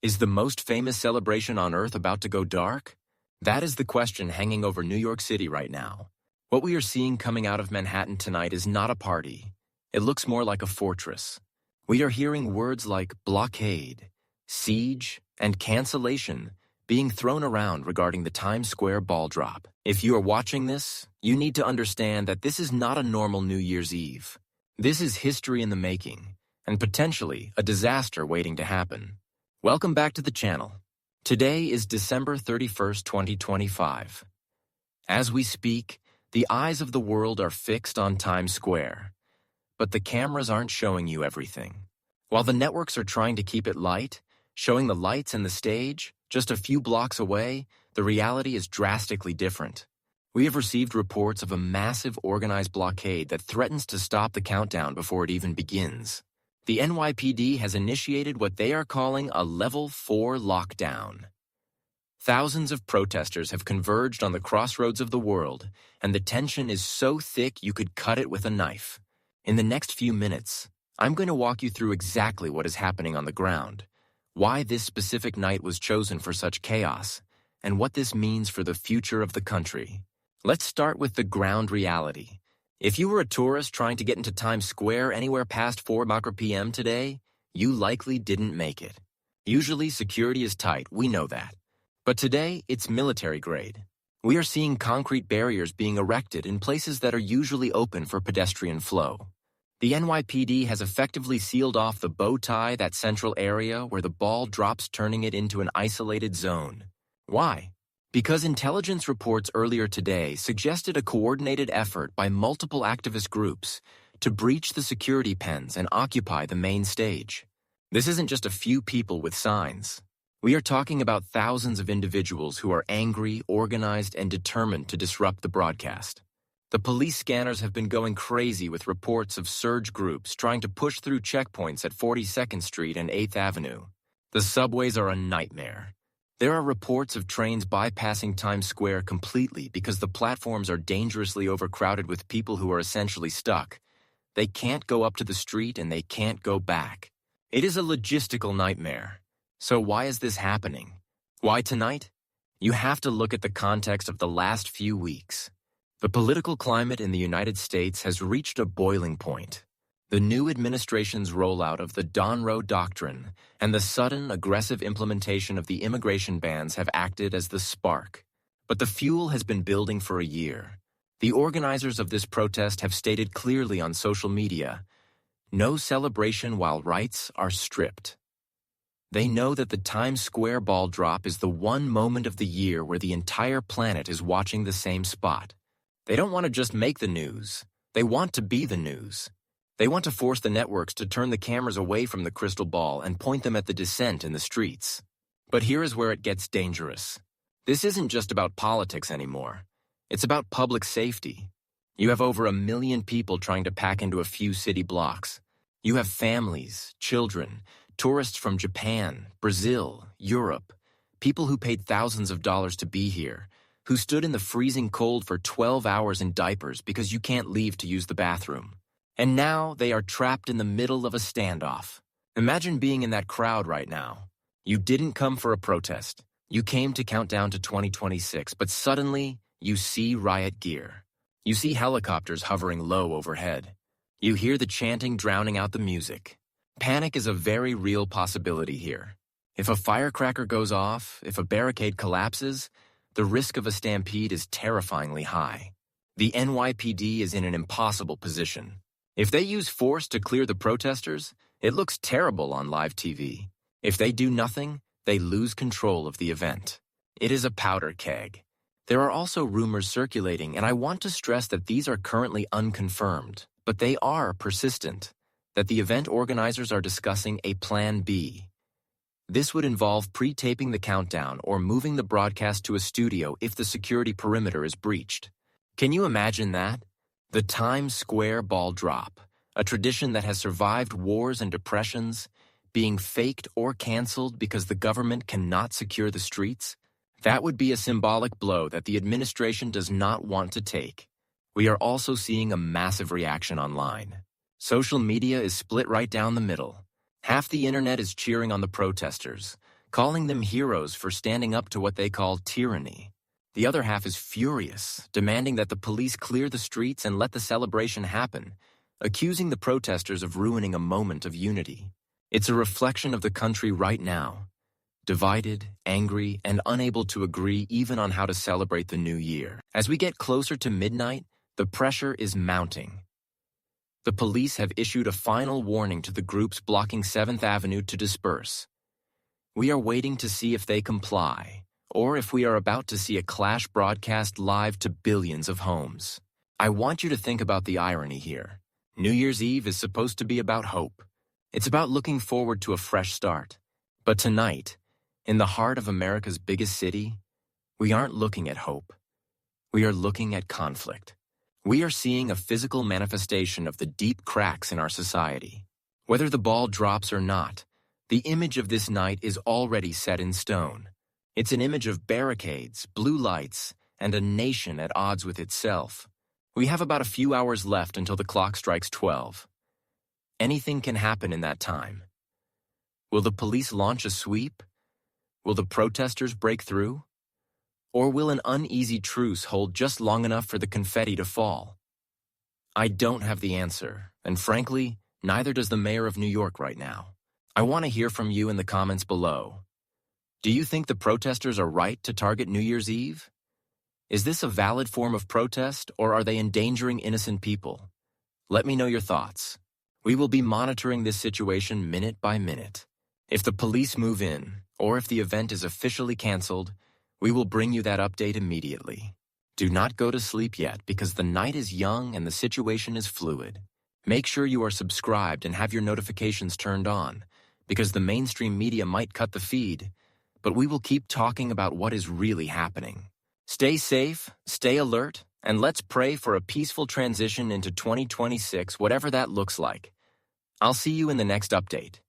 Is the most famous celebration on Earth about to go dark? That is the question hanging over New York City right now. What we are seeing coming out of Manhattan tonight is not a party. It looks more like a fortress. We are hearing words like blockade, siege, and cancellation being thrown around regarding the Times Square ball drop. If you are watching this, you need to understand that this is not a normal New Year's Eve. This is history in the making, and potentially a disaster waiting to happen. Welcome back to the channel. Today is December 31st, 2025. As we speak, the eyes of the world are fixed on Times Square. But the cameras aren't showing you everything. While the networks are trying to keep it light, showing the lights and the stage, just a few blocks away, the reality is drastically different. We have received reports of a massive organized blockade that threatens to stop the countdown before it even begins. The NYPD has initiated what they are calling a Level 4 lockdown. Thousands of protesters have converged on the crossroads of the world, and the tension is so thick you could cut it with a knife. In the next few minutes, I'm going to walk you through exactly what is happening on the ground, why this specific night was chosen for such chaos, and what this means for the future of the country. Let's start with the ground reality. If you were a tourist trying to get into Times Square anywhere past 4 p.m. today, you likely didn't make it. Usually security is tight, we know that. But today, it's military grade. We are seeing concrete barriers being erected in places that are usually open for pedestrian flow. The NYPD has effectively sealed off the bow tie, that central area where the ball drops, turning it into an isolated zone. Why? Because intelligence reports earlier today suggested a coordinated effort by multiple activist groups to breach the security pens and occupy the main stage. This isn't just a few people with signs. We are talking about thousands of individuals who are angry, organized, and determined to disrupt the broadcast. The police scanners have been going crazy with reports of surge groups trying to push through checkpoints at 42nd Street and 8th Avenue. The subways are a nightmare. There are reports of trains bypassing Times Square completely because the platforms are dangerously overcrowded with people who are essentially stuck. They can't go up to the street and they can't go back. It is a logistical nightmare. So why is this happening? Why tonight? You have to look at the context of the last few weeks. The political climate in the United States has reached a boiling point. The new administration's rollout of the Donroe Doctrine and the sudden, aggressive implementation of the immigration bans have acted as the spark. But the fuel has been building for a year. The organizers of this protest have stated clearly on social media, no celebration while rights are stripped. They know that the Times Square ball drop is the one moment of the year where the entire planet is watching the same spot. They don't want to just make the news. They want to be the news. They want to force the networks to turn the cameras away from the crystal ball and point them at the dissent in the streets. But here is where it gets dangerous. This isn't just about politics anymore. It's about public safety. You have over 1 million people trying to pack into a few city blocks. You have families, children, tourists from Japan, Brazil, Europe, people who paid thousands of dollars to be here, who stood in the freezing cold for 12 hours in diapers because you can't leave to use the bathroom. And now they are trapped in the middle of a standoff. Imagine being in that crowd right now. You didn't come for a protest. You came to count down to 2026, but suddenly you see riot gear. You see helicopters hovering low overhead. You hear the chanting drowning out the music. Panic is a very real possibility here. If a firecracker goes off, if a barricade collapses, the risk of a stampede is terrifyingly high. The NYPD is in an impossible position. If they use force to clear the protesters, it looks terrible on live TV. If they do nothing, they lose control of the event. It is a powder keg. There are also rumors circulating, and I want to stress that these are currently unconfirmed, but they are persistent, that the event organizers are discussing a Plan B. This would involve pre-taping the countdown or moving the broadcast to a studio if the security perimeter is breached. Can you imagine that? The Times Square ball drop, a tradition that has survived wars and depressions, being faked or canceled because the government cannot secure the streets? That would be a symbolic blow that the administration does not want to take. We are also seeing a massive reaction online. Social media is split right down the middle. Half the internet is cheering on the protesters, calling them heroes for standing up to what they call tyranny. The other half is furious, demanding that the police clear the streets and let the celebration happen, accusing the protesters of ruining a moment of unity. It's a reflection of the country right now, divided, angry, and unable to agree even on how to celebrate the new year. As we get closer to midnight, the pressure is mounting. The police have issued a final warning to the groups blocking 7th Avenue to disperse. We are waiting to see if they comply, or if we are about to see a clash broadcast live to billions of homes. I want you to think about the irony here. New Year's Eve is supposed to be about hope. It's about looking forward to a fresh start. But tonight, in the heart of America's biggest city, we aren't looking at hope. We are looking at conflict. We are seeing a physical manifestation of the deep cracks in our society. Whether the ball drops or not, the image of this night is already set in stone. It's an image of barricades, blue lights, and a nation at odds with itself. We have about a few hours left until the clock strikes 12. Anything can happen in that time. Will the police launch a sweep? Will the protesters break through? Or will an uneasy truce hold just long enough for the confetti to fall? I don't have the answer, and frankly, neither does the mayor of New York right now. I want to hear from you in the comments below. Do you think the protesters are right to target New Year's Eve? Is this a valid form of protest, or are they endangering innocent people? Let me know your thoughts. We will be monitoring this situation minute by minute. If the police move in, or if the event is officially canceled, we will bring you that update immediately. Do not go to sleep yet because the night is young and the situation is fluid. Make sure you are subscribed and have your notifications turned on, because the mainstream media might cut the feed, but we will keep talking about what is really happening. Stay safe, stay alert, and let's pray for a peaceful transition into 2026, whatever that looks like. I'll see you in the next update.